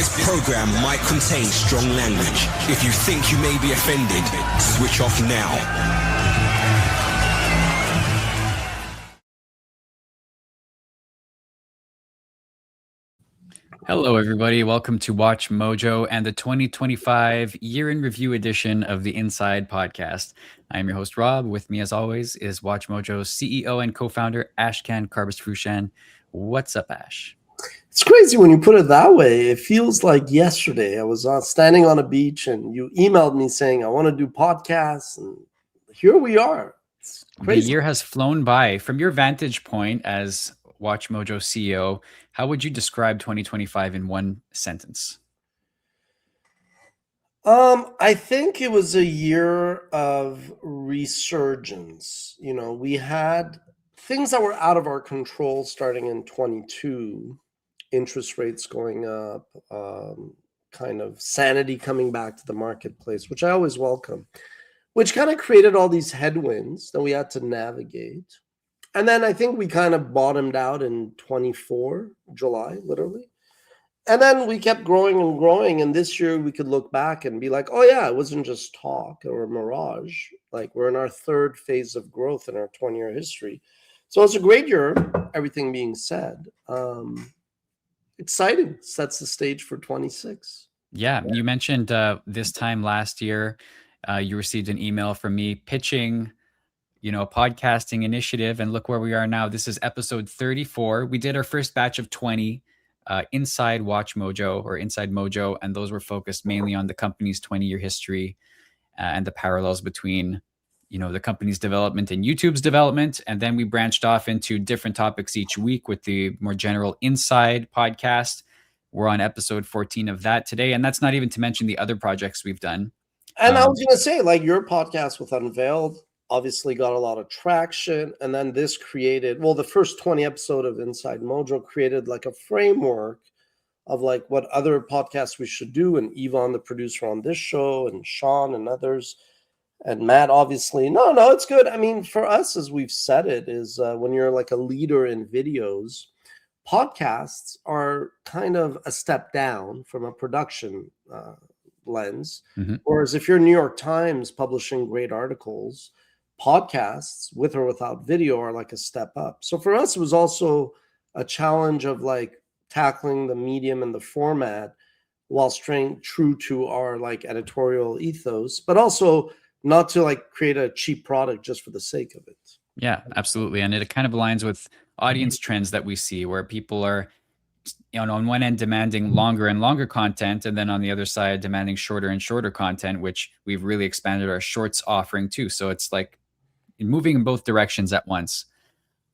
This program might contain strong language. If you think you may be offended, switch off now. Hello, everybody. Welcome to Watch Mojo and the 2025 Year in Review edition of the Inside Podcast. I'm your host, Rob. With me, as always, is Watch Mojo's CEO and co-founder, Ashkan Karbas-Frushan. What's up, Ash? It's crazy when you put it that way. It feels like yesterday. I was standing on a beach and you emailed me saying, I want to do podcasts. And here we are. It's crazy. The year has flown by. From your vantage point as Watch Mojo CEO, how would you describe 2025 in one sentence? I think it was a year of resurgence. You know, we had things that were out of our control starting in 22, interest rates going up, kind of sanity coming back to the marketplace, which I always welcome, which kind of created all these headwinds that we had to navigate. And then I think we kind of bottomed out in 24, July, literally. And then we kept growing and growing. And this year we could look back and be like, oh, yeah, it wasn't just talk or a mirage. Like we're in our third phase of growth in our 20-year history. So it's a great year, everything being said. Exciting. Sets the stage for 26. Yeah. You mentioned this time last year, you received an email from me pitching a podcasting initiative, and look where we are now. This is episode 34. We did our first batch of 20 inside Watch Mojo or Inside Mojo, and those were focused mainly on the company's 20-year history and the parallels between, the company's development and YouTube's development. And then we branched off into different topics each week with the more general Inside podcast. We're on episode 14 of that today, and that's not even to mention the other projects we've done. And I was going to say, like your podcast with Unveiled obviously got a lot of traction. And then this created, the first 20 episode of Inside Mojo created like a framework of like what other podcasts we should do. And Yvonne, the producer on this show, and Sean and others, and Matt, obviously. No, it's good. I mean, for us, as we've said it, is when you're like a leader in videos, podcasts are kind of a step down from a production lens. Mm-hmm. Whereas if you're New York Times publishing great articles, podcasts with or without video are like a step up. So for us, it was also a challenge of like tackling the medium and the format while staying true to our like editorial ethos, but also not to like create a cheap product just for the sake of it. Yeah, absolutely. And it kind of aligns with audience trends that we see where people are, on one end demanding longer and longer content, and then on the other side demanding shorter and shorter content, which we've really expanded our shorts offering too. So it's like moving in both directions at once.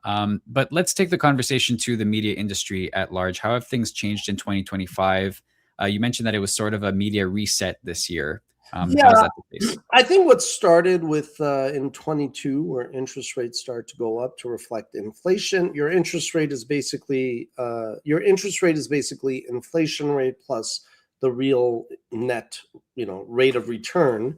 But let's take the conversation to the media industry at large. How have things changed in 2025? You mentioned that it was sort of a media reset this year. How is that the case? I think what started with in 22, where interest rates start to go up to reflect inflation. Your interest rate is basically inflation rate plus the real net, rate of return.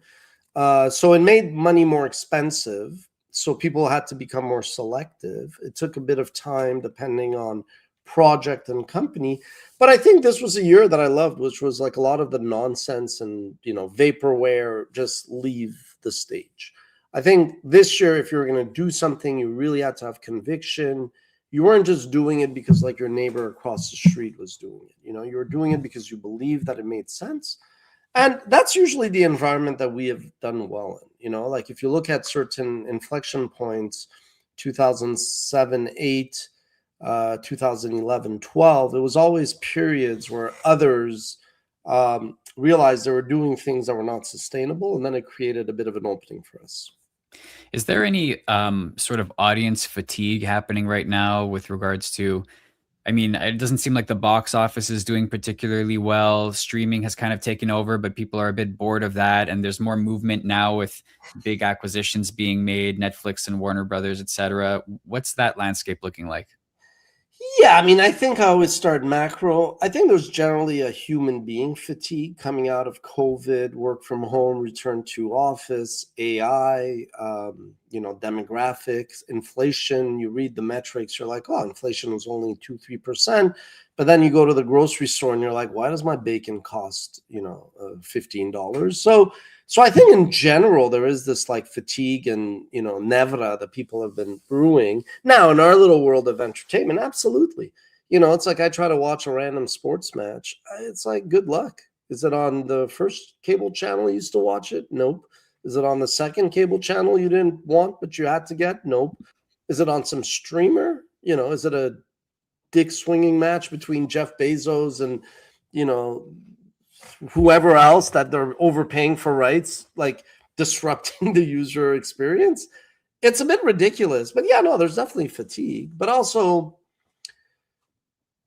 So it made money more expensive. So people had to become more selective. It took a bit of time depending on project and company. But I think this was a year that I loved, which was like a lot of the nonsense and, vaporware just leave the stage. I think this year, if you were going to do something, you really had to have conviction. You weren't just doing it because like your neighbor across the street was doing it. You were doing it because you believed that it made sense. And that's usually the environment that we have done well in, like if you look at certain inflection points, 2007, 8, 2011, 12, it was always periods where others realized they were doing things that were not sustainable. And then it created a bit of an opening for us. Is there any sort of audience fatigue happening right now with regards to, it doesn't seem like the box office is doing particularly well. Streaming has kind of taken over, but people are a bit bored of that. And there's more movement now with big acquisitions being made, Netflix and Warner Brothers, et cetera. What's that landscape looking like? Yeah, I think I always start macro. I think there's generally a human being fatigue coming out of COVID, work from home, return to office, AI, demographics, inflation. You read the metrics, you're like, oh, inflation was only 2-3%. But then you go to the grocery store and you're like, why does my bacon cost, $15? So I think in general, there is this like fatigue and, nevra that people have been brewing. Now, in our little world of entertainment, absolutely. It's like I try to watch a random sports match. It's like, good luck. Is it on the first cable channel you used to watch it? Nope. Is it on the second cable channel you didn't want, but you had to get? Nope. Is it on some streamer? Is it a dick swinging match between Jeff Bezos and, whoever else that they're overpaying for rights, like disrupting the user experience? It's a bit ridiculous. But yeah, no, there's definitely fatigue. But also,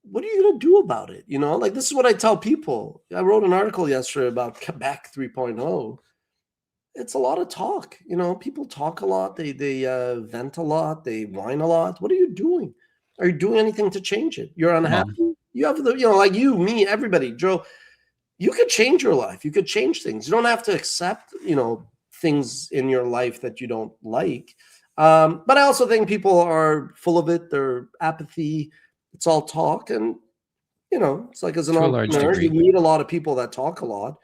what are you going to do about it? Like, this is what I tell people. I wrote an article yesterday about Quebec 3.0. It's a lot of talk. People talk a lot. They vent a lot. They whine a lot. What are you doing? Are you doing anything to change it? You're unhappy. You have the, like you, me, everybody, Joe. You could change your life. You could change things. You don't have to accept, things in your life that you don't like. But I also think people are full of it. They're apathy. It's all talk. And, it's like as an entrepreneur, you meet a lot of people that talk a lot.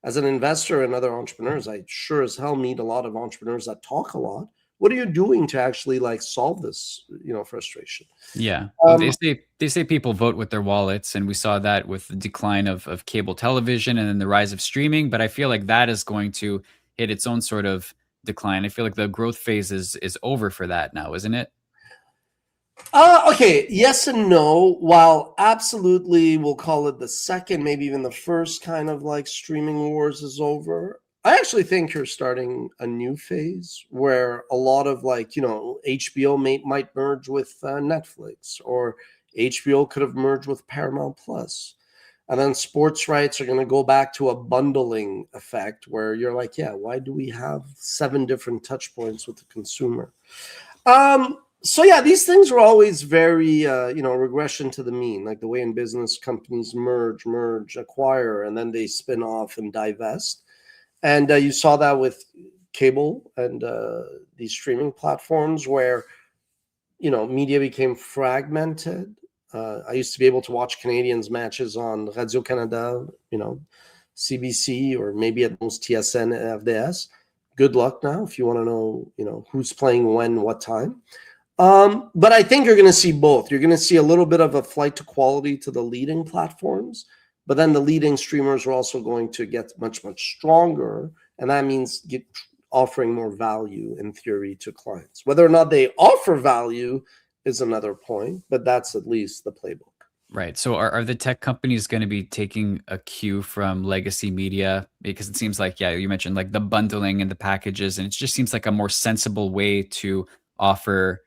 As an investor and other entrepreneurs, I sure as hell meet a lot of entrepreneurs that talk a lot. What are you doing to actually like solve this, frustration? Yeah. Well, they say people vote with their wallets, and we saw that with the decline of cable television and then the rise of streaming. But I feel like that is going to hit its own sort of decline. I feel like the growth phase is over for that now, isn't it? Okay, yes and no. While absolutely, we'll call it the second, maybe even the first kind of like streaming wars is over. I actually think you're starting a new phase where a lot of like, HBO might merge with Netflix, or HBO could have merged with Paramount Plus. And then sports rights are going to go back to a bundling effect where you're like, yeah, why do we have 7 different touch points with the consumer? So yeah, these things are always very, regression to the mean, like the way in business companies merge, acquire, and then they spin off and divest. And you saw that with cable and these streaming platforms where, media became fragmented. I used to be able to watch Canadians matches on Radio-Canada, CBC, or maybe at most TSN, FDS. Good luck now if you want to know, who's playing when, what time. But I think you're going to see both. You're going to see a little bit of a flight to quality to the leading platforms, but then the leading streamers are also going to get much, much stronger. And that means offering more value in theory to clients. Whether or not they offer value is another point, but that's at least the playbook. Right. So are the tech companies going to be taking a cue from legacy media? Because it seems like, yeah, you mentioned like the bundling and the packages, and it just seems like a more sensible way to offer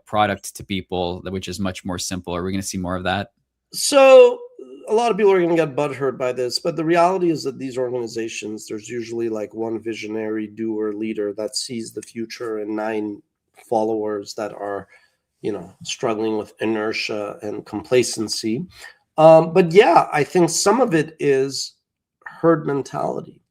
product to people, which is much more simple. Are we going to see more of that? So a lot of people are going to get butthurt by this, but the reality is that these organizations, there's usually like one visionary doer leader that sees the future and 9 followers that are, struggling with inertia and complacency. But yeah, I think some of it is herd mentality.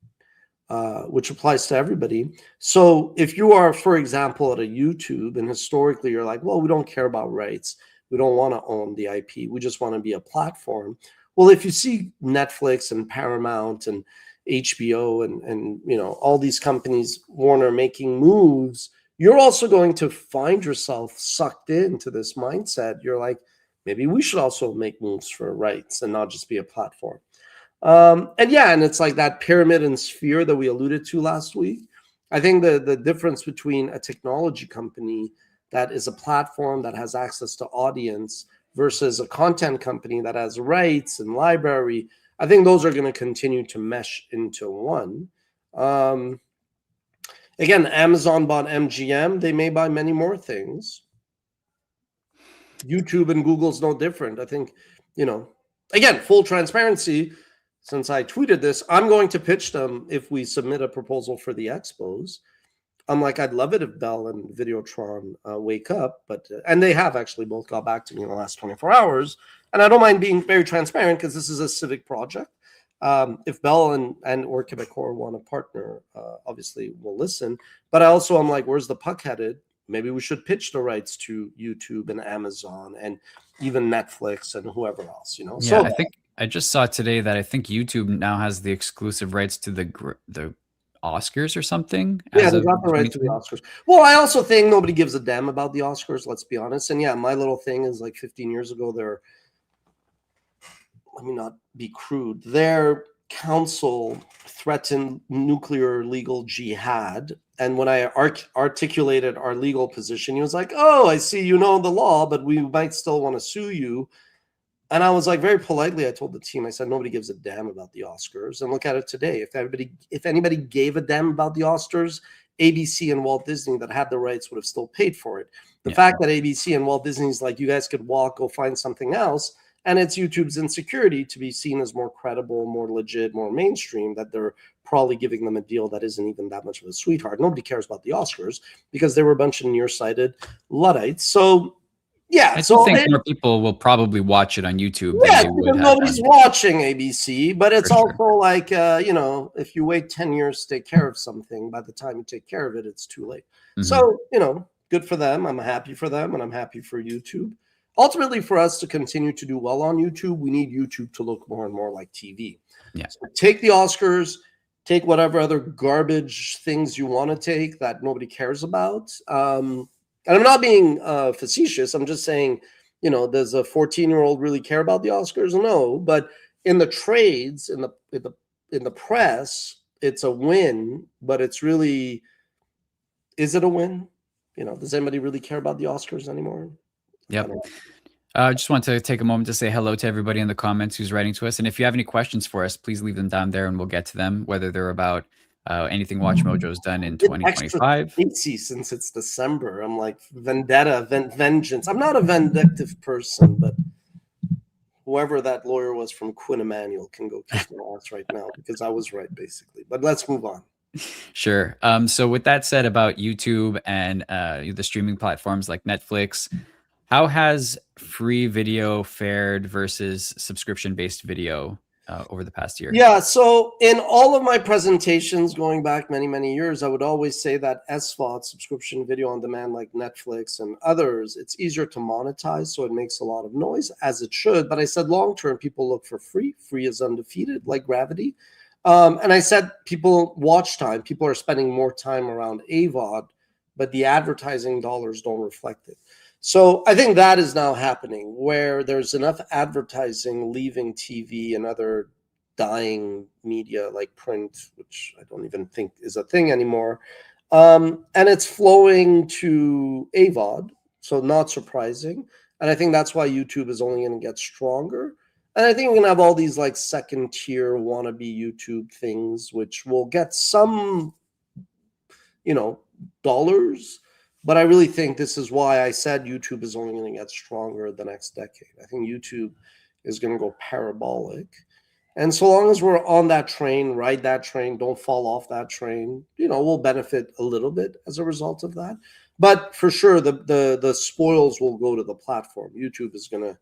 Which applies to everybody. So if you are, for example, at a YouTube, and historically you're like, well, we don't care about rights. We don't want to own the IP. We just want to be a platform. Well, if you see Netflix and Paramount and HBO and all these companies, Warner, making moves, you're also going to find yourself sucked into this mindset. You're like, maybe we should also make moves for rights and not just be a platform. And it's like that pyramid and sphere that we alluded to last week. I think the difference between a technology company that is a platform that has access to audience versus a content company that has rights and library, I think those are going to continue to mesh into one. Again, Amazon bought MGM. They may buy many more things. YouTube and Google's no different. I think, again, full transparency. Since I tweeted this, I'm going to pitch them if we submit a proposal for the expos. I'm like, I'd love it if Bell and Videotron wake up, and they have actually both got back to me in the last 24 hours. And I don't mind being very transparent because this is a civic project. If Bell and or Quebecor want to partner, obviously we'll listen. But I also, I'm like, where's the puck headed? maybe we should pitch the rights to YouTube and Amazon and even Netflix and whoever else, Yeah, So I think I just saw today that I think YouTube now has the exclusive rights to the Oscars or something yeah, as they of got the right to the 2020. Oscars. Well, I also think nobody gives a damn about the Oscars, let's be honest. And yeah, my little thing is like 15 years ago, let me not be crude, their council threatened nuclear legal jihad. And when I articulated our legal position, he was like, oh, I see you know the law, but we might still want to sue you. And I was like, very politely, I told the team, I said, nobody gives a damn about the Oscars. And look at it today. If anybody gave a damn about the Oscars, ABC and Walt Disney that had the rights would have still paid for it. The fact that ABC and Walt Disney's like, you guys could go find something else. And it's YouTube's insecurity to be seen as more credible, more legit, more mainstream, that they're probably giving them a deal that isn't even that much of a sweetheart. Nobody cares about the Oscars because they were a bunch of nearsighted Luddites. So, yeah. I do think more people will probably watch it on YouTube than they would have. Nobody's watching ABC, but it's also sure. like, if you wait 10 years to take care of something, by the time you take care of it, it's too late. So, good for them. I'm happy for them, and I'm happy for YouTube. Ultimately, for us to continue to do well on YouTube, we need YouTube to look more and more like TV. Yeah. So take the Oscars, take whatever other garbage things you want to take that nobody cares about. And I'm not being facetious. I'm just saying, does a 14-year-old really care about the Oscars? No, but in the trades, in the press, it's a win. But it's really, is it a win? Does anybody really care about the Oscars anymore? Yep. I just want to take a moment to say hello to everybody in the comments who's writing to us. And if you have any questions for us, please leave them down there and we'll get to them, whether they're about anything WatchMojo has done in 2025. Since it's December, I'm like vendetta, vengeance. I'm not a vindictive person, but whoever that lawyer was from Quinn Emanuel can go kick my ass right now because I was right, basically. But let's move on. Sure. So with that said about YouTube and the streaming platforms like Netflix, how has free video fared versus subscription-based video over the past year? Yeah, so in all of my presentations going back many, many years, I would always say that SVOD, subscription video on demand, like Netflix and others, it's easier to monetize, so it makes a lot of noise, as it should. But I said long-term, people look for free. Free is undefeated, like gravity. And I said people watch time. People are spending more time around AVOD, but the advertising dollars don't reflect it. So I think that is now happening where there's enough advertising leaving TV and other dying media like print, which I don't even think is a thing anymore. And it's flowing to AVOD. So not surprising. And I think that's why YouTube is only going to get stronger. And I think we're going to have all these like second tier wannabe YouTube things, which will get some, dollars. But I really think this is why I said YouTube is only going to get stronger the next decade. I think YouTube is going to go parabolic. And so long as we're on that train, ride that train, don't fall off that train, we'll benefit a little bit as a result of that. But for sure, the spoils will go to the platform. YouTube is going to,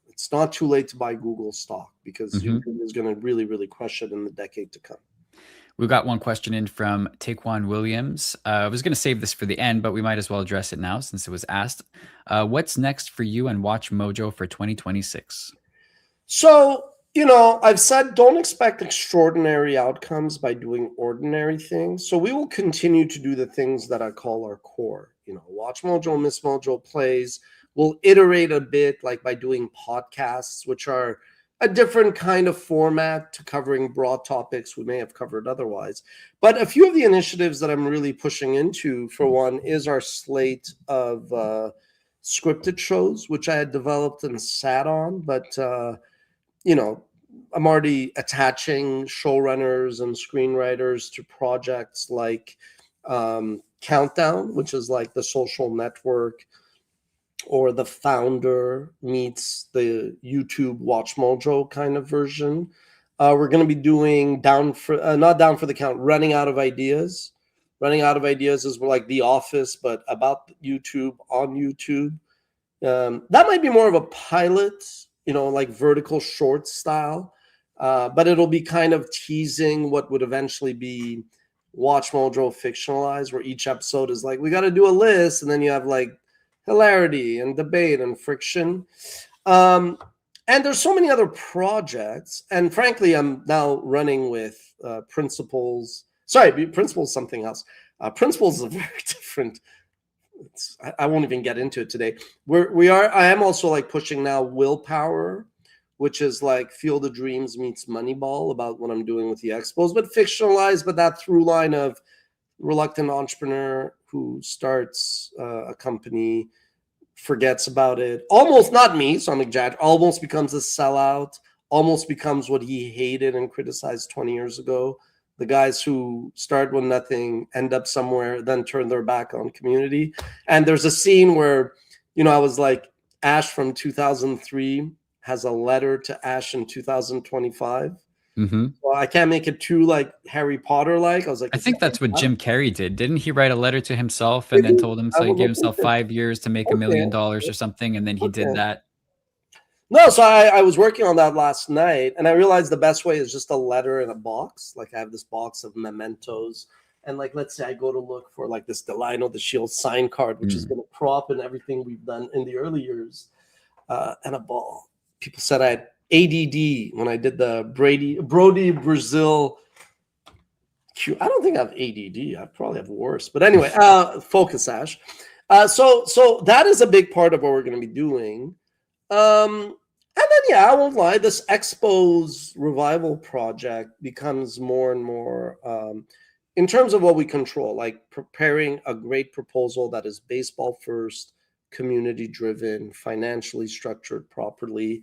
it's not too late to buy Google stock because YouTube is going to really, really crush it in the decade to come. We got one question in from Taekwon Williams. I was going to save this for the end, but we might as well address it now since it was asked. What's next for you and WatchMojo for 2026? So, I've said don't expect extraordinary outcomes by doing ordinary things. So we will continue to do the things that I call our core. WatchMojo, Miss Mojo plays. We'll iterate a bit like by doing podcasts, which are a different kind of format to covering broad topics we may have covered otherwise. But a few of the initiatives that I'm really pushing into, for one, is our slate of scripted shows, which I had developed and sat on. But, I'm already attaching showrunners and screenwriters to projects like Countdown, which is like the social network, or The Founder meets the YouTube WatchMojo kind of version. We're going to be doing not Down for the Count, Running Out of Ideas. Running Out of Ideas is like The Office, but about YouTube on YouTube. That might be more of a pilot, like vertical short style, but it'll be kind of teasing what would eventually be Watch Mojo fictionalized, where each episode is like, we got to do a list, and then you have like hilarity and debate and friction. And there's so many other projects. And frankly, I'm now running with Principles. Sorry, Principles something else. Principles is a very different. I won't even get into it today. I am also like pushing now Willpower, which is like Field of Dreams meets Moneyball, about what I'm doing with the expos, but fictionalized, but that through line of reluctant entrepreneur who starts a company, forgets about it, almost, not me, so I'm exaggerating, almost becomes a sellout, almost becomes what he hated and criticized 20 years ago. The guys who start with nothing, end up somewhere, then turn their back on community. And there's a scene where, I was like, Ash from 2003 has a letter to Ash in 2025. Well, I can't make it too like Harry Potter like. I was like, I think that's what Jim Carrey did. Didn't he write a letter to himself and then told him, so he gave himself 5 years to make $1 million or something, and then he did that? No, so I was working on that last night, and I realized the best way is just a letter in a box. Like I have this box of mementos, and like let's say I go to look for like this Delino the Shield sign card, which is going to prop in everything we've done in the early years, and a ball. People said I had ADD when I did the Brody Brazil. I don't think I have ADD. I probably have worse. But anyway, focus, Ash. So that is a big part of what we're going to be doing. And then, I won't lie, this Expos revival project becomes more and more, in terms of what we control, like preparing a great proposal that is baseball first, community driven, financially structured properly.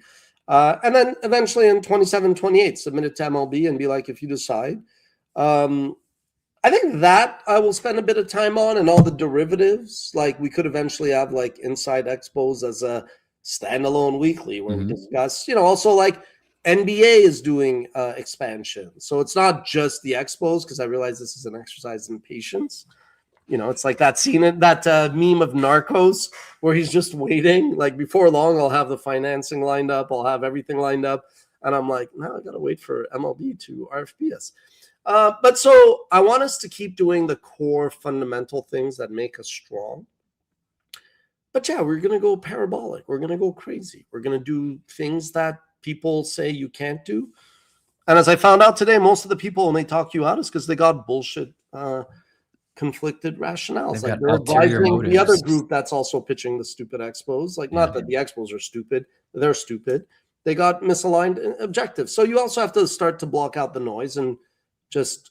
And then eventually in 27, 28, submit it to MLB and be like, if you decide. I think that I will spend a bit of time on, and all the derivatives. Like we could eventually have like Inside Expos as a standalone weekly where we discuss, also like NBA is doing expansion. So it's not just the Expos, because I realize this is an exercise in patience. It's like that scene, that meme of Narcos where he's just waiting. Like before long, I'll have the financing lined up. I'll have everything lined up. And I'm like, no, I got to wait for MLB to RFP us. But so I want us to keep doing the core fundamental things that make us strong. But we're going to go parabolic. We're going to go crazy. We're going to do things that people say you can't do. And as I found out today, most of the people, when they talk you out, is because they got bullshit, conflicted rationales. Like they're advising the other group that's also pitching the stupid Expos. Like not that the Expos are stupid. They're stupid. They got misaligned objectives. So you also have to start to block out the noise and just,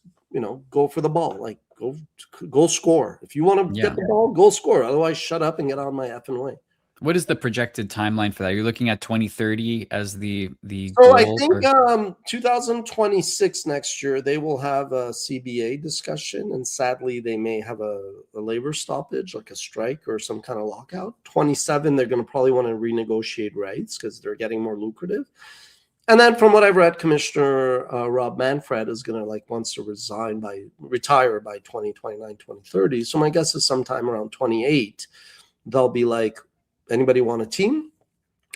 go for the ball. Like go score. If you want to get the ball, go score. Otherwise, shut up and get out of my effing way. What is the projected timeline for that? You're looking at 2030 as the So goal? I think 2026 next year, they will have a CBA discussion. And sadly, they may have a labor stoppage, like a strike or some kind of lockout. 27, they're going to probably want to renegotiate rights because they're getting more lucrative. And then from what I've read, Commissioner Rob Manfred is going to wants to retire by 2029, 2030. So my guess is sometime around 28, they'll be like, anybody want a team?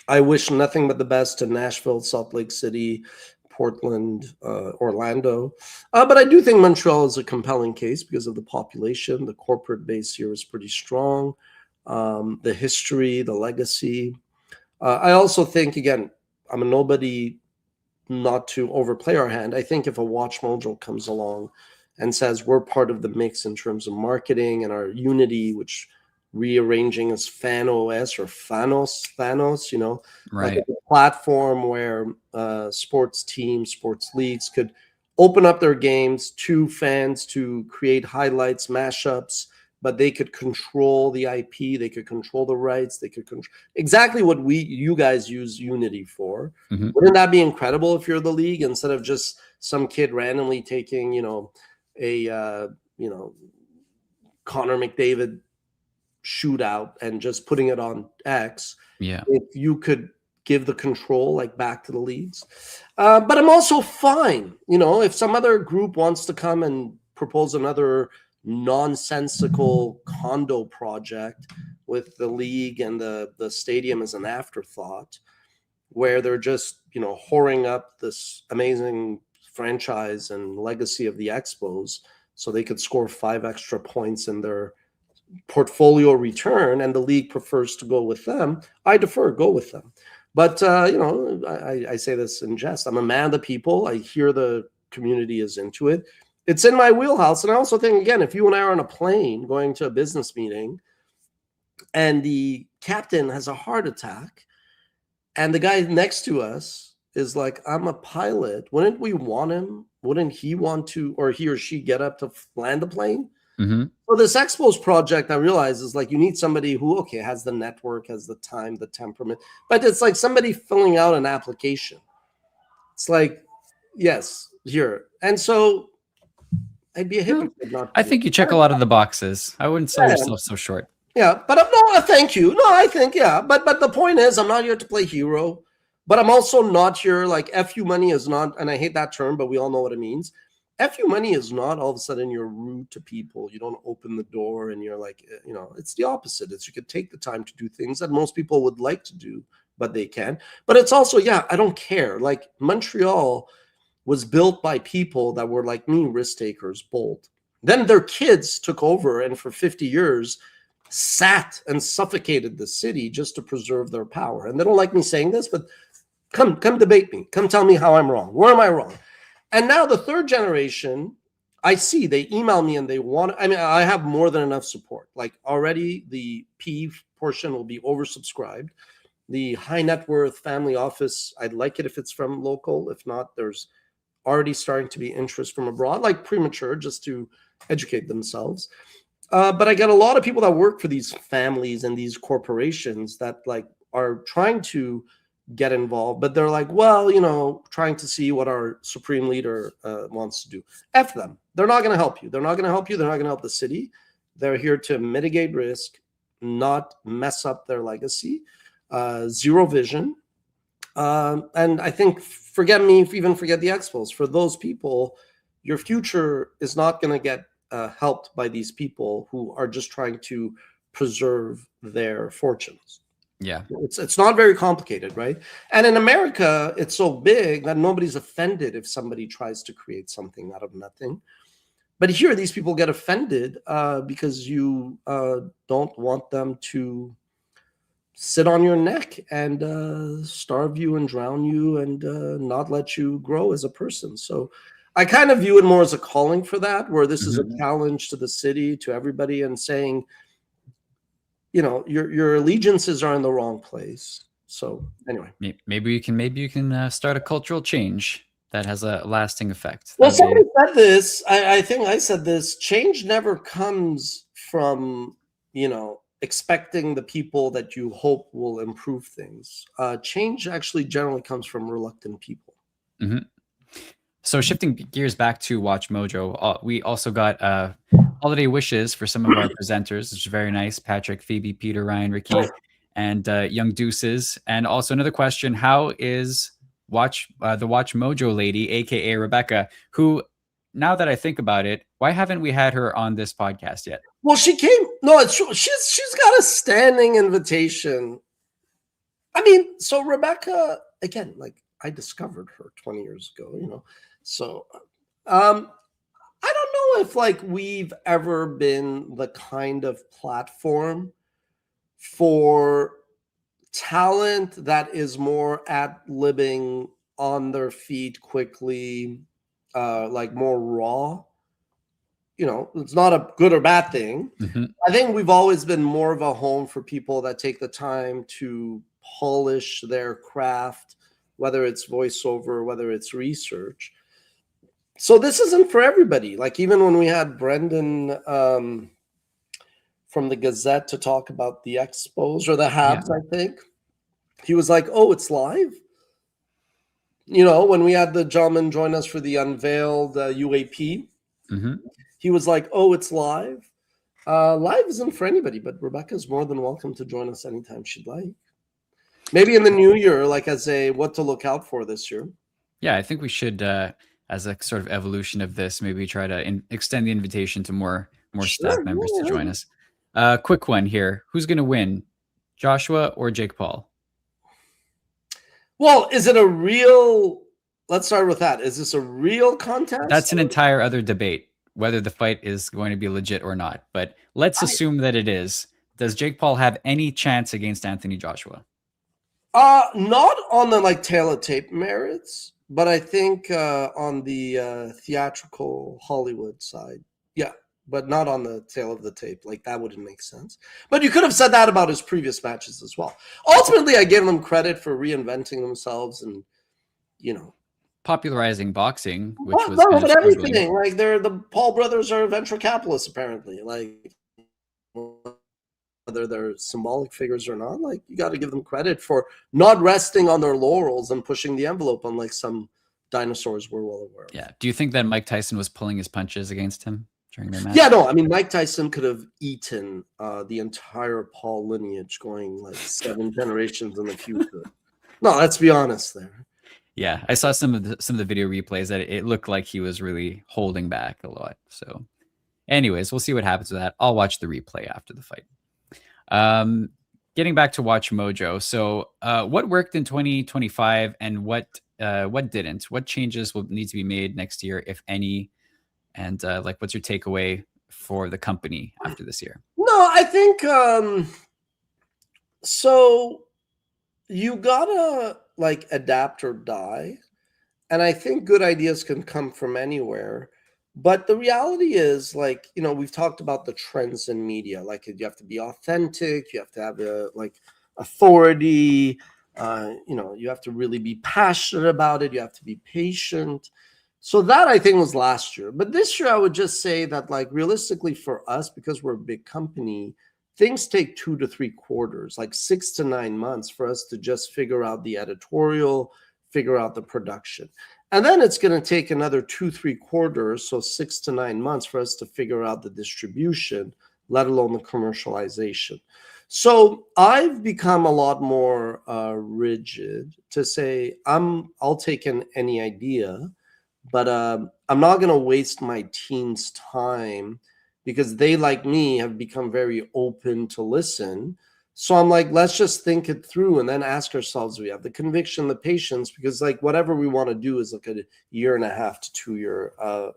I wish nothing but the best to Nashville, Salt Lake City, Portland, Orlando. But I do think Montreal is a compelling case because of the population. The corporate base here is pretty strong. The history, the legacy. I also think, again, I'm a nobody, not to overplay our hand. I think if a Watch Mojo comes along and says we're part of the mix in terms of marketing and our unity, which rearranging as FanOS or Thanos, right, like a platform where sports teams, sports leagues could open up their games to fans to create highlights, mashups, but they could control the IP, they could control the rights, they could control exactly what you guys use Unity for. Wouldn't that be incredible if you're the league, instead of just some kid randomly taking, a Connor McDavid shootout and just putting it on X? If you could give the control back to the leagues. But I'm also fine, if some other group wants to come and propose another nonsensical condo project with the league and the stadium as an afterthought, where they're just whoring up this amazing franchise and legacy of the Expos so they could score 5 extra points in their portfolio return, and the league prefers to go with them, I defer, go with them. But I say this in jest. I'm a man of the people. I hear the community is into it. It's in my wheelhouse. And I also think, again, if you and I are on a plane going to a business meeting and the captain has a heart attack and the guy next to us is like, I'm a pilot, wouldn't we want him? Wouldn't he want to, or he or she get up to land the plane? Mm-hmm. So this Expos project, I realize, is like you need somebody who, okay, has the network, has the time, the temperament, but it's like somebody filling out an application. It's like, yes, here. And so I'd be a hypocrite not to I do think it. you check a lot of the boxes. I wouldn't sell Yeah. yourself so short. Yeah, but no, thank you. No, I think, yeah. But the point is, I'm not here to play hero, but I'm also not here, like, FU money is not, and I hate that term, but we all know what it means. FU money is not all of a sudden you're rude to people. You don't open the door and you're like, it's the opposite. It's you could take the time to do things that most people would like to do, but they can. But it's also, yeah, I don't care. Like Montreal was built by people that were like me, risk takers, bold. Then their kids took over and for 50 years sat and suffocated the city just to preserve their power. And they don't like me saying this, but come debate me. Come tell me how I'm wrong. Where am I wrong? And now the third generation, I see they email me and they want, I have more than enough support. Like already the P portion will be oversubscribed. The high net worth family office, I'd like it if it's from local. If not, there's already starting to be interest from abroad, like premature, just to educate themselves. But I get a lot of people that work for these families and these corporations that like are trying to get involved, but they're like, well, trying to see what our supreme leader wants to do. F them. They're not going to help you. They're not going to help you. They're not going to help the city. They're here to mitigate risk, not mess up their legacy, zero vision. And I think, forget the Expos. For those people, your future is not going to get helped by these people who are just trying to preserve their fortunes. Yeah. It's not very complicated, right? And in America, it's so big that nobody's offended if somebody tries to create something out of nothing. But here, these people get offended because you don't want them to sit on your neck and starve you and drown you and not let you grow as a person. So I kind of view it more as a calling for that, where this is a challenge to the city, to everybody, and saying, your allegiances are in the wrong place. So anyway, maybe you can start a cultural change that has a lasting effect. Well, somebody said this. I think I said this. Change never comes from expecting the people that you hope will improve things. Change actually generally comes from reluctant people. Mm-hmm. So shifting gears back to Watch Mojo, we also got holiday wishes for some of our presenters, which is very nice. Patrick, Phoebe, Peter, Ryan, Ricky, and Young Deuces. And also another question, how is the Watch Mojo lady, aka Rebecca, who, now that I think about it, why haven't we had her on this podcast yet? Well, she came. No, it's true. She's got a standing invitation. So Rebecca, again, like I discovered her 20 years ago, So I don't know if like we've ever been the kind of platform for talent that is more ad-libbing, on their feet quickly, like more raw. It's not a good or bad thing. Mm-hmm. I think we've always been more of a home for people that take the time to polish their craft, whether it's voiceover, whether it's research. So this isn't for everybody. Like even when we had Brendan from the Gazette to talk about the Expos or the Habs, I think, he was like, oh, it's live? When we had the gentleman join us for the unveiled UAP, he was like, oh, it's live? Live isn't for anybody, but Rebecca's more than welcome to join us anytime she'd like. Maybe in the new year, like as a what to look out for this year. Yeah, I think we should, as a sort of evolution of this, maybe try to extend the invitation to more staff members to join us. Quick one here. Who's going to win, Joshua or Jake Paul? Well, is it a real... Let's start with that. Is this a real contest? That's an entire other debate. whether the fight is going to be legit or not. But let's assume that it is. Does Jake Paul have any chance against Anthony Joshua? Not on the like tail of tape merits, but I think on the theatrical Hollywood side, yeah, but not on the tail of the tape. Like that wouldn't make sense. But you could have said that about his previous matches as well. Ultimately, I give them credit for reinventing themselves and, you know, popularizing boxing, which was no, kind but of everything. Like the Paul brothers are venture capitalists apparently. Like whether they're symbolic figures or not, like you got to give them credit for not resting on their laurels and pushing the envelope, unlike some dinosaurs we're well aware of. Yeah. Do you think that Mike Tyson was pulling his punches against him during their match? Yeah, no. I mean, Mike Tyson could have eaten the entire Paul lineage, going like 7 generations in the future. No, let's be honest there. Yeah, I saw some of the video replays that it looked like he was really holding back a lot. So, anyways, we'll see what happens with that. I'll watch the replay after the fight. Getting back to Watch Mojo. So, what worked in 2025 and what didn't? What changes will need to be made next year, if any? And like, what's your takeaway for the company after this year? No, I think so. You gotta like adapt or die, and I think good ideas can come from anywhere. But the reality is, like, you know, we've talked about the trends in media. Like, you have to be authentic. You have to have a like authority. You know, you have to really be passionate about it. You have to be patient. So that I think was last year. But this year, I would just say that, like, realistically for us, because we're a big company, things take 2 to 3 quarters, like 6 to 9 months for us to just figure out the editorial, figure out the production. And then it's going to take another 2-3 quarters, so 6 to 9 months for us to figure out the distribution, let alone the commercialization. So I've become a lot more rigid to say I'll take in any idea, but I'm not going to waste my team's time because they, like me, have become very open to listen. So I'm like, let's just think it through and then ask ourselves, we have the conviction, the patience, because like whatever we want to do is like a 1.5 to 2 year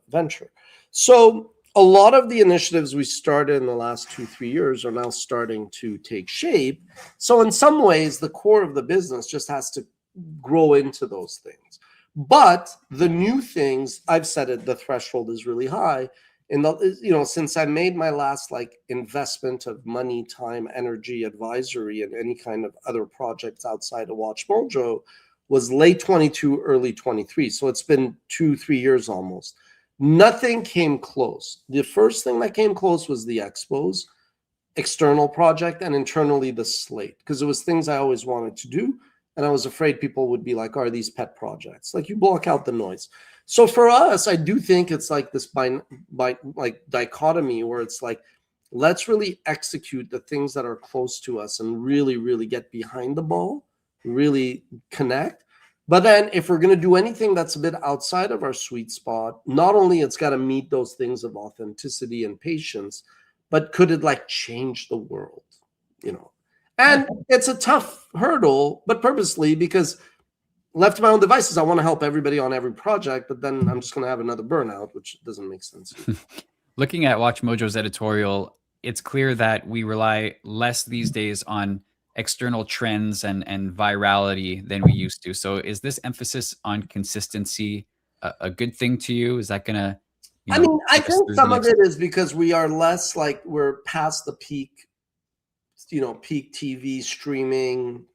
venture. So a lot of the initiatives we started in the last 2-3 years are now starting to take shape. So in some ways, the core of the business just has to grow into those things. But the new things, I've said it, the threshold is really high. In the, you know, since I made my last like investment of money, time, energy, advisory, and any kind of other projects outside of WatchMojo was late 22, early 23. So it's been 2-3 years almost. Nothing came close. The first thing that came close was the expos, external project, and internally the slate, because it was things I always wanted to do. And I was afraid people would be like, are these pet projects? Like, you block out the noise. So for us, I do think it's like this by like dichotomy where it's like, let's really execute the things that are close to us and really, really get behind the ball, really connect. But then if we're going to do anything that's a bit outside of our sweet spot, not only it's got to meet those things of authenticity and patience, but could it like change the world, you know? And it's a tough hurdle, but purposely, because left to my own devices, I want to help everybody on every project, but then I'm just going to have another burnout, which doesn't make sense. Looking at WatchMojo's editorial, it's clear that we rely less these days on external trends and virality than we used to. So is this emphasis on consistency a good thing to you? Is that going to, I mean, I think some of it is because we are less like we're past the peak, you know, peak TV streaming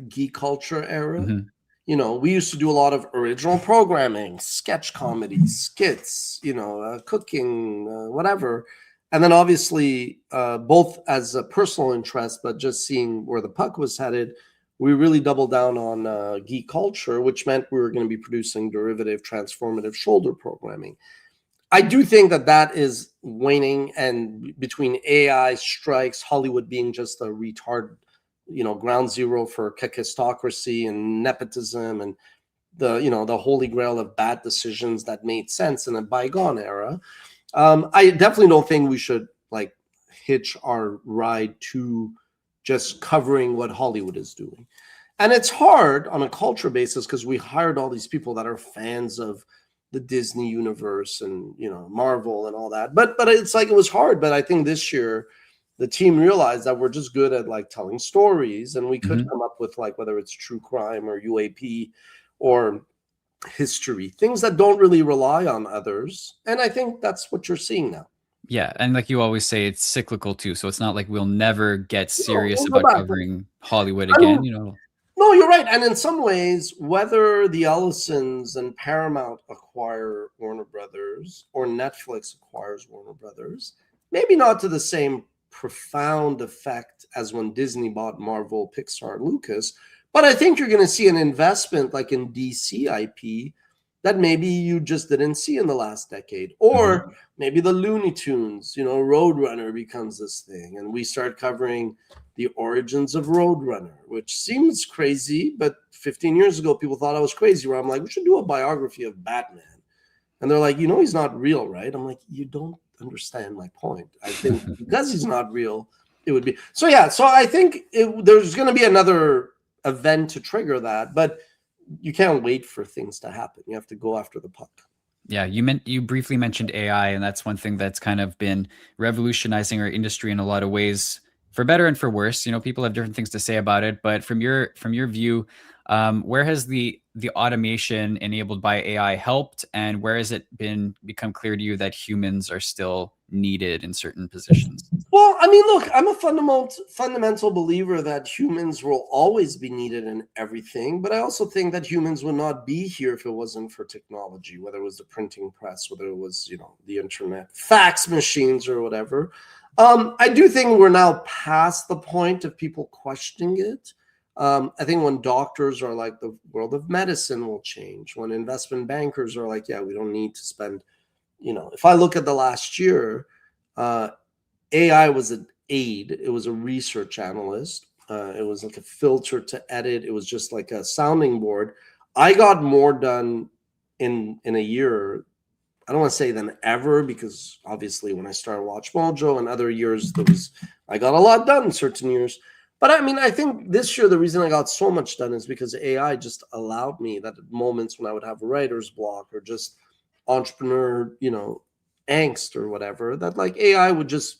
geek culture era. Mm-hmm. You know, we used to do a lot of original programming, sketch comedy, skits, you know, cooking, whatever. And then obviously, both as a personal interest, but just seeing where the puck was headed, we really doubled down on geek culture, which meant we were going to be producing derivative, transformative shoulder programming. I do think that that is waning, and between AI strikes, Hollywood being just a retard, you know, ground zero for kakistocracy and nepotism and the, you know, the holy grail of bad decisions that made sense in a bygone era. I definitely don't think we should like hitch our ride to just covering what Hollywood is doing. And it's hard on a culture basis because we hired all these people that are fans of the Disney universe and, you know, Marvel and all that. But it's like, it was hard. But I think this year the team realized that we're just good at like telling stories, and we could come up with like, whether it's true crime or UAP or history, things that don't really rely on others. And I think that's what you're seeing now. Yeah, and like you always say, it's cyclical too. So it's not like we'll never get serious we'll go about back. covering Hollywood I again, mean, you know. No, you're right. And in some ways, whether the Ellisons and Paramount acquire Warner Brothers or Netflix acquires Warner Brothers, maybe not to the same profound effect as when Disney bought Marvel, Pixar, Lucas, but I think you're going to see an investment like in DC IP that maybe you just didn't see in the last decade. Or maybe the Looney Tunes, you know, Roadrunner becomes this thing, and we start covering the origins of Roadrunner, which seems crazy, but 15 years ago, people thought I was crazy, where I'm like, we should do a biography of Batman. And they're like, you know, he's not real, right? I'm like, you don't understand my point. I think because he's not real, it would be. So, yeah, so I think there's going to be another event to trigger that, but you can't wait for things to happen. You have to go after the puck. Yeah, you briefly mentioned AI, and that's one thing that's kind of been revolutionizing our industry in a lot of ways, for better and for worse. You know, people have different things to say about it, but from your view, where has the automation enabled by AI helped, and where has it become clear to you that humans are still needed in certain positions? Well, I mean, look, I'm a fundamental believer that humans will always be needed in everything, but I also think that humans would not be here if it wasn't for technology, whether it was the printing press, whether it was, you know, the internet, fax machines, or whatever. I do think we're now past the point of people questioning it. I think when doctors are like, the world of medicine will change. When investment bankers are like, yeah, we don't need to spend, you know, if I look at the last year, AI was an aid. It was a research analyst. It was like a filter to edit. It was just like a sounding board. I got more done in a year, I don't want to say than ever, because obviously when I started WatchMojo and other years, I got a lot done in certain years. But I mean, I think this year, the reason I got so much done is because AI just allowed me that at moments when I would have writer's block or just entrepreneur, you know, angst or whatever, that like AI would just,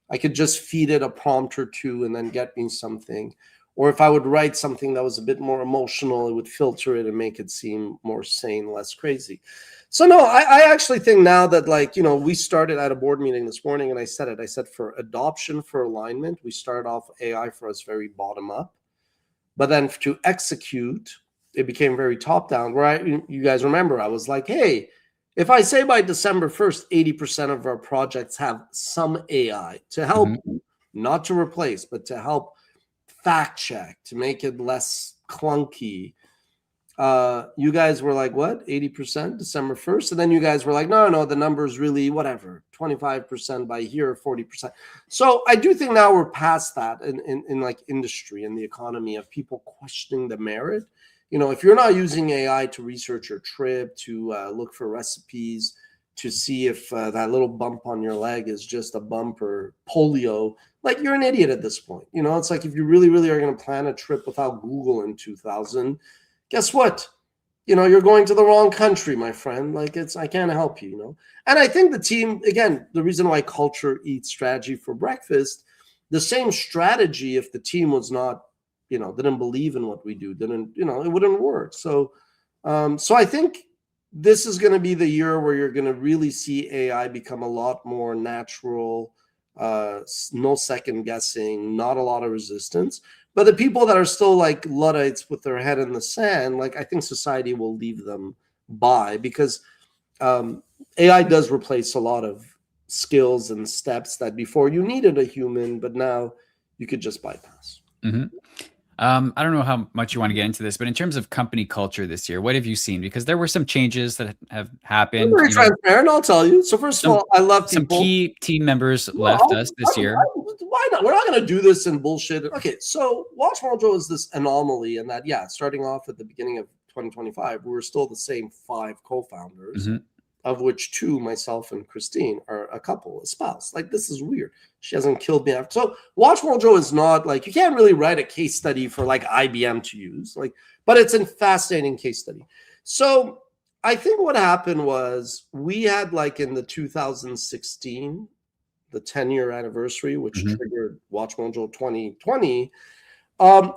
I could just feed it a prompt or two and then get me something. Or if I would write something that was a bit more emotional, it would filter it and make it seem more sane, less crazy. So no, I actually think now that, like, you know, we started at a board meeting this morning and I said for adoption, for alignment, we started off AI for us very bottom up, but then to execute, it became very top down, where you guys remember, I was like, hey, if I say by December 1st, 80% of our projects have some AI to help, not to replace, but to help fact check, to make it less clunky. You guys were like, what, 80% December 1st? And then you guys were like, no, the number is really whatever, 25% by here, 40%. So I do think now we're past that in like industry and the economy of people questioning the merit. You know, if you're not using AI to research your trip, to look for recipes, to see if that little bump on your leg is just a bump or polio, like, you're an idiot at this point. You know, it's like, if you really, really are going to plan a trip without Google in 2000, guess what? You know, you're going to the wrong country, my friend. Like, I can't help you, you know? And I think the team, again, the reason why culture eats strategy for breakfast, the same strategy, if the team was not, you know, didn't believe in what we do, didn't, you know, it wouldn't work. So, so I think this is going to be the year where you're going to really see AI become a lot more natural, no second guessing, not a lot of resistance. But the people that are still like Luddites with their head in the sand, like, I think society will leave them by, because AI does replace a lot of skills and steps that before you needed a human, but now you could just bypass. I don't know how much you want to get into this, but in terms of company culture this year, what have you seen? Because there were some changes that have happened. I'm very transparent, I'll tell you. So first of all, I love people. Some key team members left us this year. Why not? We're not going to do this in bullshit. Okay, so WatchMojo is this anomaly in that, yeah, starting off at the beginning of 2025, we were still the same 5 co-founders, of which 2, myself and Christine, are a couple, a spouse. Like, this is weird. She hasn't killed me after. So WatchMojo is not like, you can't really write a case study for like IBM to use, like, but it's a fascinating case study. So I think what happened was we had like in the 2016, the 10-year anniversary, which Mhm. triggered WatchMojo 2020.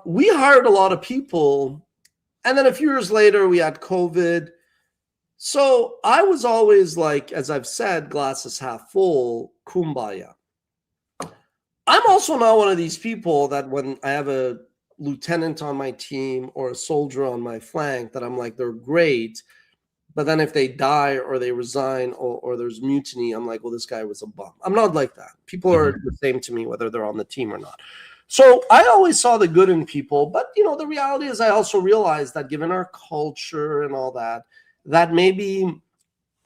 We hired a lot of people, and then a few years later we had COVID. So I was always like, as I've said, glasses half full, kumbaya. I'm also not one of these people that when I have a lieutenant on my team or a soldier on my flank that I'm like, they're great. But then if they die or they resign or there's mutiny, I'm like, well, this guy was a bum. I'm not like that. People are the same to me, whether they're on the team or not. So I always saw the good in people. But, the reality is I also realized that given our culture and all that, that maybe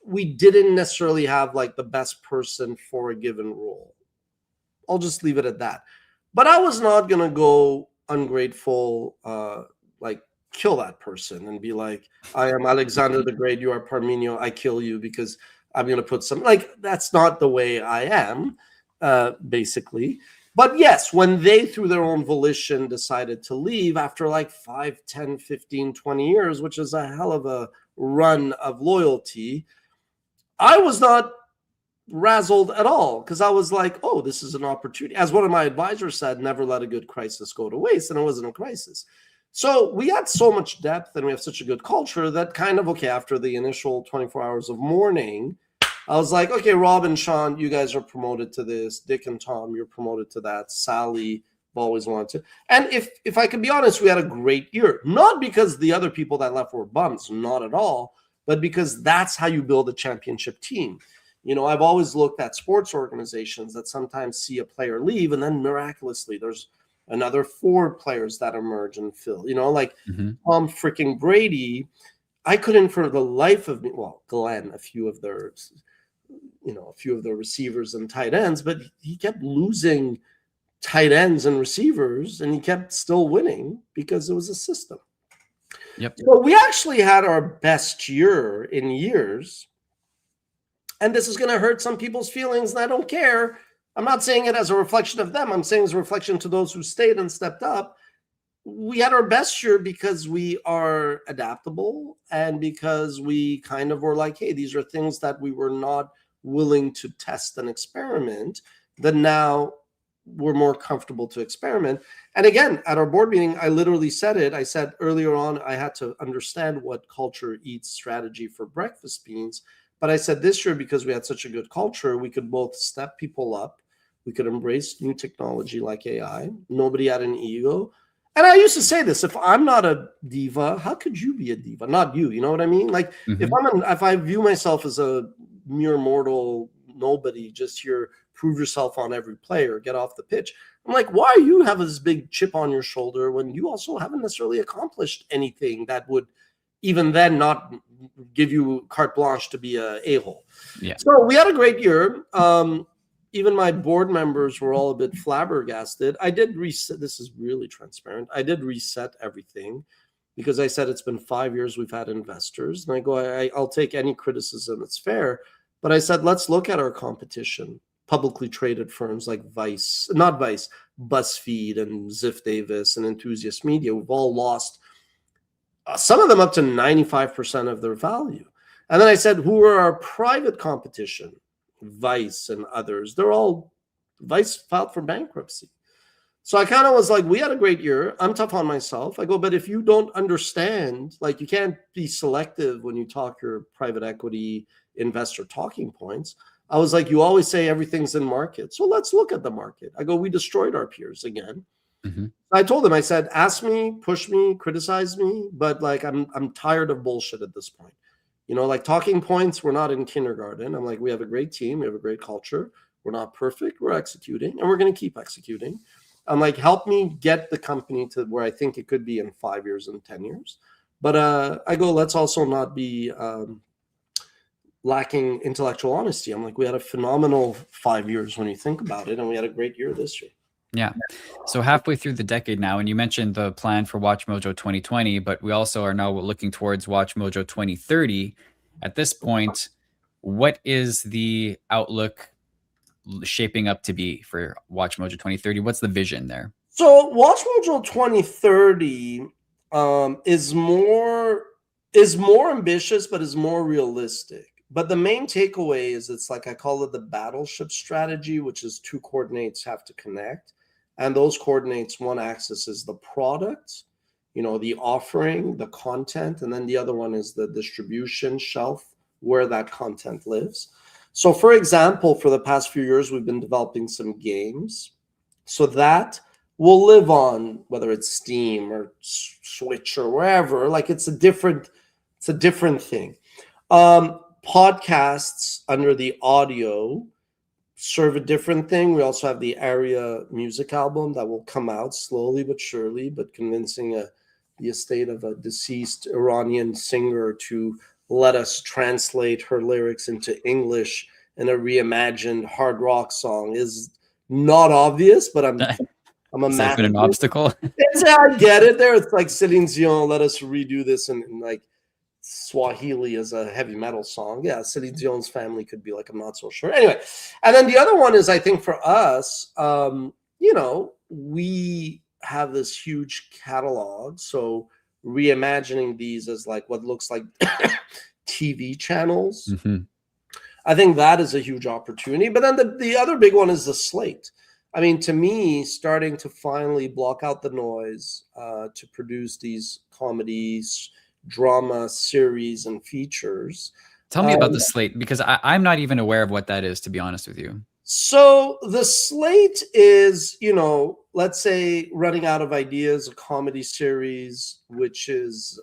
we didn't necessarily have like the best person for a given role. I'll just leave it at that. But I was not going to go ungrateful, like kill that person and be like, I am Alexander the Great, you are Parmenio, I kill you because I'm going to put some, like, that's not the way I am, basically. But yes, when they, through their own volition, decided to leave after like 5, 10, 15, 20 years, which is a hell of a run of loyalty, I was not razzled at all because I was like, oh, this is an opportunity. As one of my advisors said, never let a good crisis go to waste. And it wasn't a crisis. So we had so much depth and we have such a good culture that kind of, okay, after the initial 24 hours of mourning, I was like, okay, Rob and Sean, you guys are promoted to this. Dick and Tom, you're promoted to that. Sally, I've always wanted to. And if I could be honest, we had a great year. Not because the other people that left were bums, not at all, but because that's how you build a championship team. I've always looked at sports organizations that sometimes see a player leave and then miraculously there's another 4 players that emerge and fill, like Tom freaking Brady. I couldn't for the life of me, well, Glenn, a few of their receivers and tight ends, but he kept losing tight ends and receivers and he kept still winning because it was a system. Yep. So we actually had our best year in years. And this is going to hurt some people's feelings, and I don't care. I'm not saying it as a reflection of them. I'm saying as a reflection to those who stayed and stepped up. We had our best year because we are adaptable and because we kind of were like, hey, these are things that we were not willing to test and experiment, that now we're more comfortable to experiment. And again, at our board meeting, I literally said it. I said earlier on, I had to understand what culture eats strategy for breakfast beans. But I said this year, because we had such a good culture, we could both step people up. We could embrace new technology like AI. Nobody had an ego. And I used to say this, if I'm not a diva, how could you be a diva? Not you, you know what I mean? Like if I view myself as a mere mortal nobody, just here, prove yourself on every player, get off the pitch. I'm like, why do you have this big chip on your shoulder when you also haven't necessarily accomplished anything that would even then not give you carte blanche to be a a-hole? Yeah. So we had a great year. Even my board members were all a bit flabbergasted. I did reset. This is really transparent. I did reset everything because I said it's been 5 years we've had investors. And I go, I'll take any criticism. It's fair. But I said, let's look at our competition. Publicly traded firms like BuzzFeed and Ziff Davis and Enthusiast Media. We've all lost some of them up to 95% of their value. And then I said, who are our private competition? Vice and others. Vice filed for bankruptcy. So I kind of was like, we had a great year. I'm tough on myself. I go, but if you don't understand, like you can't be selective when you talk your private equity investor talking points. I was like, you always say everything's in market. So let's look at the market. I go, we destroyed our peers again. I told them, I said, ask me, push me, criticize me, but like I'm tired of bullshit at this point. Like talking points, we're not in kindergarten. I'm like, we have a great team, we have a great culture. We're not perfect, we're executing, and we're going to keep executing. I'm like, help me get the company to where I think it could be in 5 years and 10 years. But I go, let's also not be lacking intellectual honesty. I'm like, we had a phenomenal 5 years when you think about it, and we had a great year this year. Yeah. So halfway through the decade now, and you mentioned the plan for WatchMojo 2020, but we also are now looking towards WatchMojo 2030. At this point, what is the outlook shaping up to be for WatchMojo 2030? What's the vision there? So WatchMojo 2030 is more is more ambitious, but is more realistic. But the main takeaway is it's like I call it the battleship strategy, which is two coordinates have to connect. And those coordinates, one axis is the product, the offering, the content, and then the other one is the distribution shelf where that content lives. So for example, for the past few years, we've been developing some games. So that will live on whether it's Steam or Switch or wherever. Like it's a different thing. Podcasts under the audio serve a different thing. We also have the Aria music album that will come out slowly but surely, but convincing the estate of a deceased Iranian singer to let us translate her lyrics into English in a reimagined hard rock song is not obvious, but I'm a Has that been an obstacle? I get it there. It's like Céline Dion, let us redo this in like Swahili as a heavy metal song. Yeah, Céline Dion's family could be like, I'm not so sure. Anyway, and then the other one is, I think for us, we have this huge catalog. So reimagining these as like what looks like TV channels. Mm-hmm. I think that is a huge opportunity. But then the other big one is the slate. I mean, to me, starting to finally block out the noise to produce these comedies, drama series, and features. Tell me about the slate, because I'm not even aware of what that is, to be honest with you. So the slate is, let's say running out of ideas, a comedy series, which is,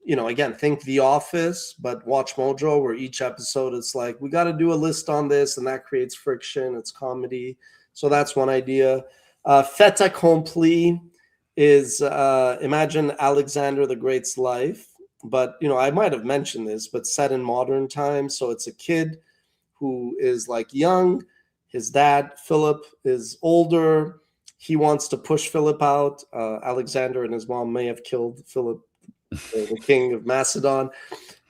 again, think The Office, but WatchMojo, where each episode it's like, we got to do a list on this, and that creates friction. It's comedy. So that's one idea. Fait accompli is imagine Alexander the Great's life. But, I might have mentioned this, but set in modern times. So it's a kid who is like young. His dad, Philip, is older. He wants to push Philip out. Alexander and his mom may have killed Philip, the king of Macedon,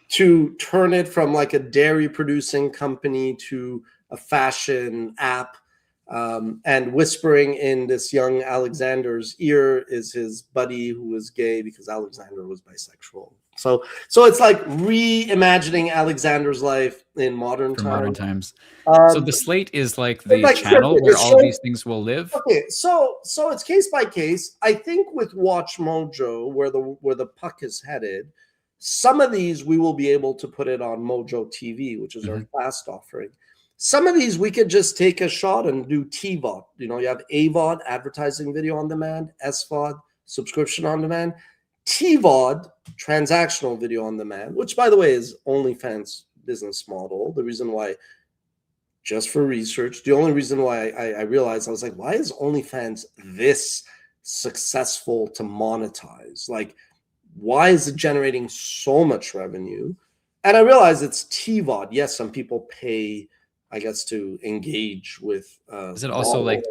to turn it from like a dairy producing company to a fashion app. And whispering in this young Alexander's ear is his buddy who is gay because Alexander was bisexual. So it's like reimagining Alexander's life in modern times. So the slate is like the channel where all these things will live. Okay, so it's case by case. I think with WatchMojo, where the puck is headed, some of these we will be able to put it on Mojo TV, which is our fast offering. Some of these we could just take a shot and do TVOD. You have AVOD, advertising video on demand, SVOD, subscription on demand, TVOD, transactional video on demand, which by the way is OnlyFans business model. The reason why, just for research, the only reason why I realized, I was like, why is OnlyFans this successful to monetize? Like, why is it generating so much revenue? And I realized it's TVOD. Yes, some people pay, I guess, to engage with. Is it also like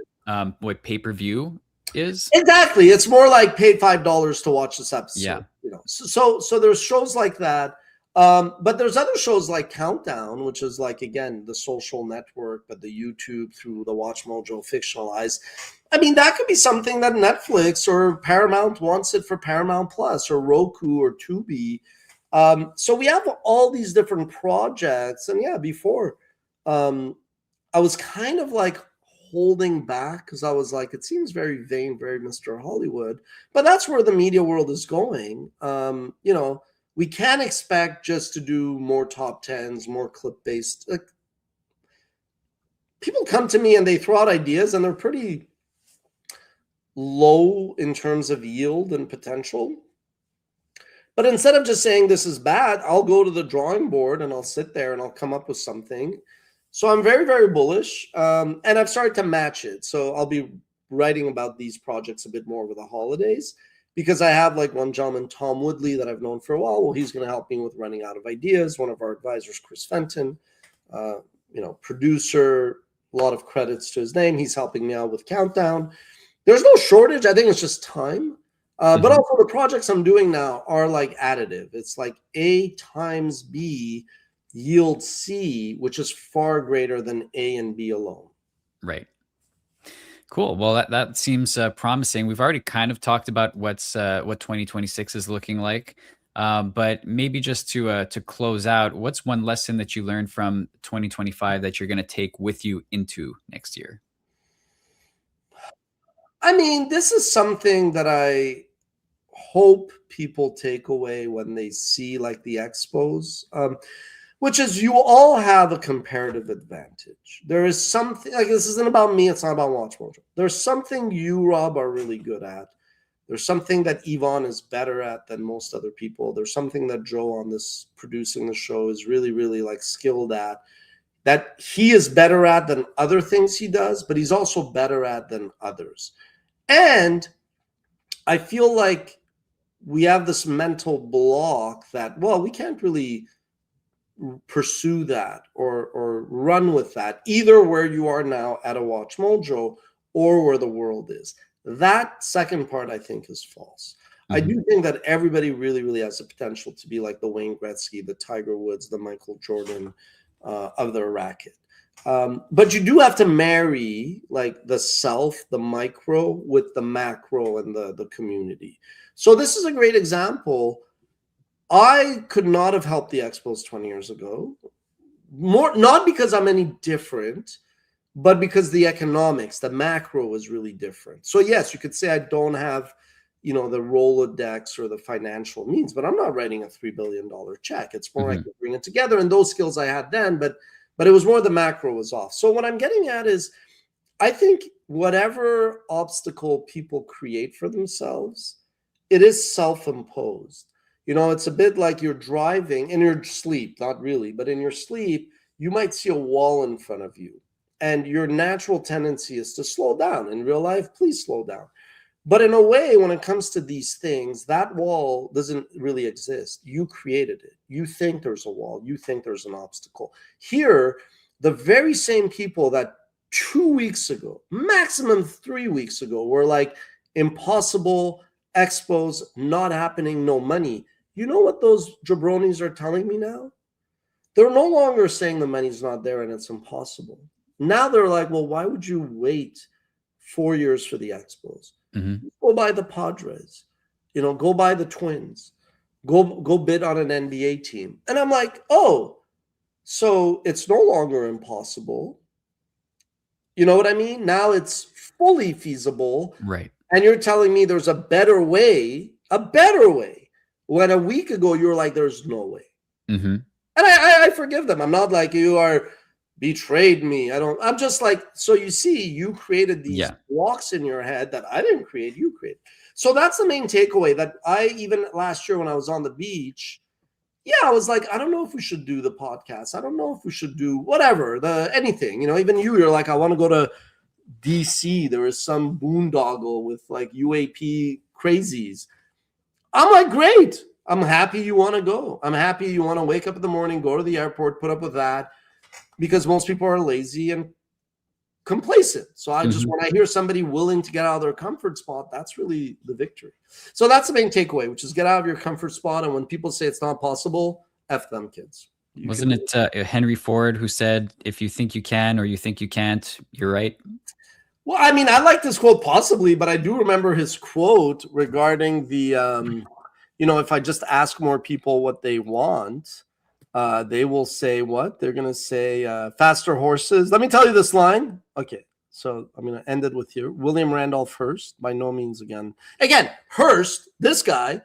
what pay-per-view is? Exactly. It's more like pay $5 to watch this episode. Yeah. So there's shows like that. But there's other shows like Countdown, which is like, again, the social network, but the YouTube through the WatchMojo fictionalized. I mean, that could be something that Netflix or Paramount wants it for Paramount Plus or Roku or Tubi. So we have all these different projects. And yeah, before I was kind of like holding back because I was like, it seems very vain, very Mr. Hollywood. But that's where the media world is going. We can't expect just to do more top tens, more clip-based. Like, people come to me and they throw out ideas and they're pretty low in terms of yield and potential. But instead of just saying this is bad, I'll go to the drawing board and I'll sit there and I'll come up with something. So I'm very, very bullish. And I've started to match it. So I'll be writing about these projects a bit more over the holidays. Because I have like one gentleman, Tom Woodley, that I've known for a while. Well, he's going to help me with running out of ideas. One of our advisors, Chris Fenton, producer, a lot of credits to his name. He's helping me out with Countdown. There's no shortage. I think it's just time. But also the projects I'm doing now are like additive. It's like A times B yields C, which is far greater than A and B alone. Right. Cool. Well, that seems promising. We've already kind of talked about what 2026 is looking like. But maybe just to close out, what's one lesson that you learned from 2025 that you're going to take with you into next year? I mean, this is something that I hope people take away when they see like the expos, which is you all have a comparative advantage. There is something like this isn't about me. It's not about WatchMojo. There's something you, Rob, are really good at. There's something that Yvonne is better at than most other people. There's something that Joe on this producing the show is really, really like skilled at, that he is better at than other things he does, but he's also better at than others. And I feel like we have this mental block that, well, we can't really pursue that or run with that, either where you are now at a WatchMojo or where the world is. That second part, I think, is false. I do think that everybody really, really has the potential to be like the Wayne Gretzky, the Tiger Woods, the Michael Jordan of their racket. But you do have to marry like the self, the micro, with the macro and the community. So this is a great example. I could not have helped the Expos 20 years ago. Not because I'm any different, but because the economics, the macro was really different. So yes, you could say I don't have, the Rolodex or the financial means, but I'm not writing a $3 billion check. It's more like bring it together. And those skills I had then, but it was more the macro was off. So what I'm getting at is, I think whatever obstacle people create for themselves, it is self-imposed. It's a bit like you're driving in your sleep, not really, but in your sleep, you might see a wall in front of you. And your natural tendency is to slow down. In real life, please slow down. But in a way, when it comes to these things, that wall doesn't really exist. You created it. You think there's a wall. You think there's an obstacle. Here, the very same people that 2 weeks ago, maximum 3 weeks ago, were like impossible, expos, not happening, no money. You know what those jabronis are telling me now? They're no longer saying the money's not there and it's impossible. Now they're like, well, why would you wait 4 years for the Expos? Go buy the Padres, go buy the Twins, go bid on an NBA team. And I'm like, oh, so it's no longer impossible. You know what I mean? Now it's fully feasible. Right. And you're telling me there's a better way, when a week ago you were like, there's no way. And I forgive them. I'm not like, you are betrayed me. I'm just like, so you see, you created these blocks in your head that I didn't create, you created. So that's the main takeaway that even last year when I was on the beach, I was like, I don't know if we should do the podcast. I don't know if we should do whatever, anything, even you're like, I want to go to DC. There is some boondoggle with like UAP crazies. I'm like, great. I'm happy you want to go. I'm happy you want to wake up in the morning, go to the airport, put up with that, because most people are lazy and complacent. So I just, when I hear somebody willing to get out of their comfort spot, that's really the victory. So that's the main takeaway, which is get out of your comfort spot. And when people say it's not possible, F them, kids. Wasn't it Henry Ford who said, if you think you can or you think you can't, you're right? Well, I mean, I like this quote possibly, but I do remember his quote regarding the, if I just ask more people what they want, they will say what? They're going to say faster horses. Let me tell you this line. Okay, so I'm going to end it with here. William Randolph Hearst, by no means again, Hearst, this guy,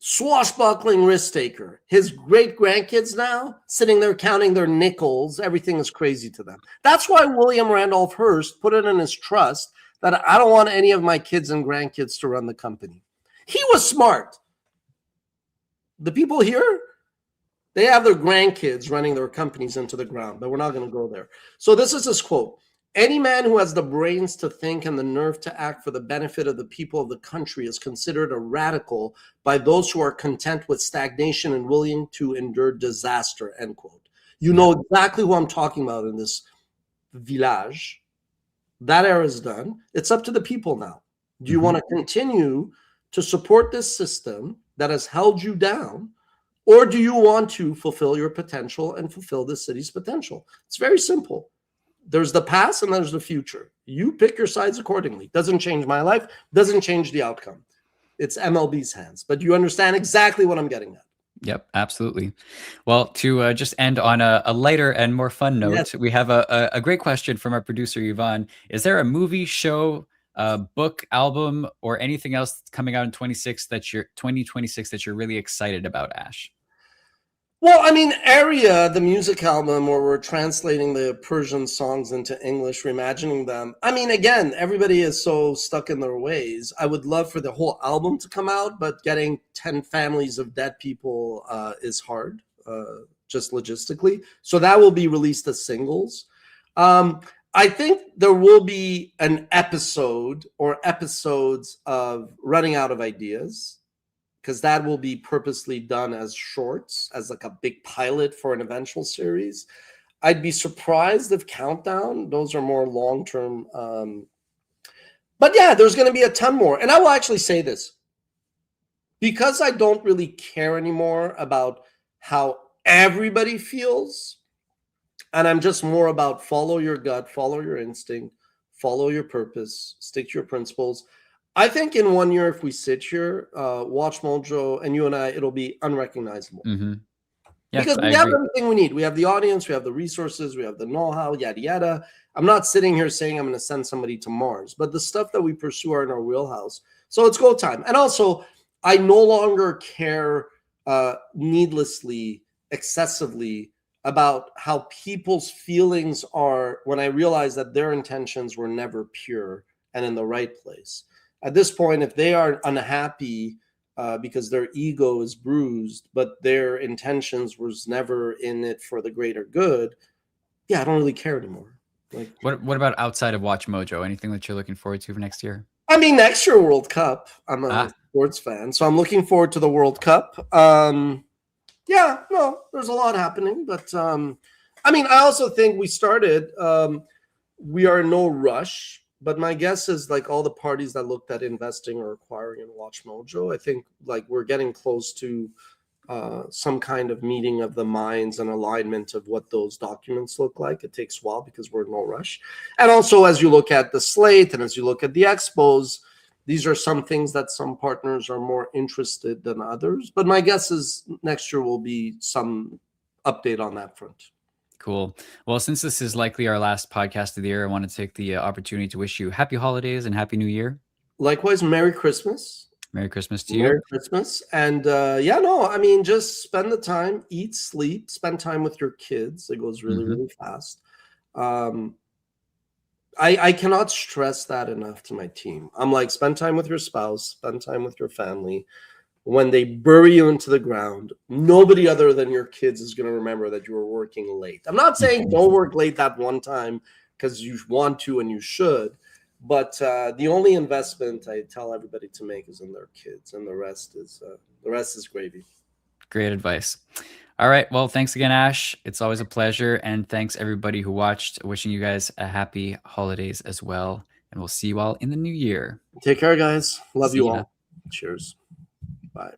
swashbuckling risk taker. His great grandkids now sitting there counting their nickels. Everything is crazy to them. That's why William Randolph Hearst put it in his trust that I don't want any of my kids and grandkids to run the company. He was smart. The people here, they have their grandkids running their companies into the ground, but we're not going to go there. So this is his quote. Any man who has the brains to think and the nerve to act for the benefit of the people of the country is considered a radical by those who are content with stagnation and willing to endure disaster, end quote. You know exactly who I'm talking about in this village. That era is done. It's up to the people now. Do you want to continue to support this system that has held you down, or do you want to fulfill your potential and fulfill the city's potential? It's very simple. There's the past and there's the future. You pick your sides accordingly. Doesn't change my life, doesn't change the outcome. it's MLB's hands. But you understand exactly what I'm getting at. Yep, absolutely. Well, to just end on a lighter and more fun note, Yes. we have a great question from our producer, Yvonne. Is there a movie, show, book, album, or anything else that's coming out in 2026 that you're really excited about, Ash? Well, I mean, Aria, the music album where we're translating the Persian songs into English, reimagining them. I mean, again, everybody is so stuck in their ways. I would love for the whole album to come out, but getting 10 families of dead people is hard, just logistically. So that will be released as singles. I think there will be an episode or episodes of Running Out of Ideas, because that will be purposely done as shorts, as like a big pilot for an eventual series. I'd be surprised if Countdown, those are more long-term. But yeah, there's going to be a ton more. And I will actually say this, because I don't really care anymore about how everybody feels, and I'm just more about follow your gut, follow your instinct, follow your purpose, stick to your principles. I think in 1 year, if we sit here, Watch Mojo and you and I, it'll be unrecognizable. Mm-hmm. Yes, because we have everything we need. We have the audience, we have the resources, we have the know-how, yada, yada. I'm not sitting here saying I'm going to send somebody to Mars, but the stuff that we pursue are in our wheelhouse. So it's go time. And also, I no longer care needlessly, excessively about how people's feelings are when I realize that their intentions were never pure and in the right place. At this point, if they are unhappy because their ego is bruised, but their intentions was never in it for the greater good, yeah, I don't really care anymore. Like, what about outside of Watch Mojo? Anything that you're looking forward to for next year? I mean, next year World Cup. I'm a sports fan, so I'm looking forward to the World Cup. Yeah, no, there's a lot happening, but I mean, I also think we started. We are in no rush. But my guess is like all the parties that looked at investing or acquiring in Watch Mojo, I think like we're getting close to some kind of meeting of the minds and alignment of what those documents look like. It takes a while because we're in no rush. And also, as you look at the slate and as you look at the expos, these are some things that some partners are more interested than others. But my guess is next year will be some update on that front. Cool. Well, since this is likely our last podcast of the year, I want to take the opportunity to wish you happy holidays and happy new year. Likewise, Merry Christmas. Merry Christmas to you. Merry Christmas. And yeah, no, I mean, just spend the time, eat, sleep, spend time with your kids. It goes really, really fast. I cannot stress that enough to my team. I'm like, spend time with your spouse, spend time with your family. When they bury you into the ground, nobody other than your kids is going to remember that you were working late. I'm not saying don't work late that one time because you want to and you should, but the only investment I tell everybody to make is in their kids, and the rest is gravy. Great advice. All right. Well, thanks again, Ash. It's always a pleasure, and thanks everybody who watched. Wishing you guys a happy holidays as well, and we'll see you all in the new year. Take care, guys. Love See you ya. all. Cheers. Bye.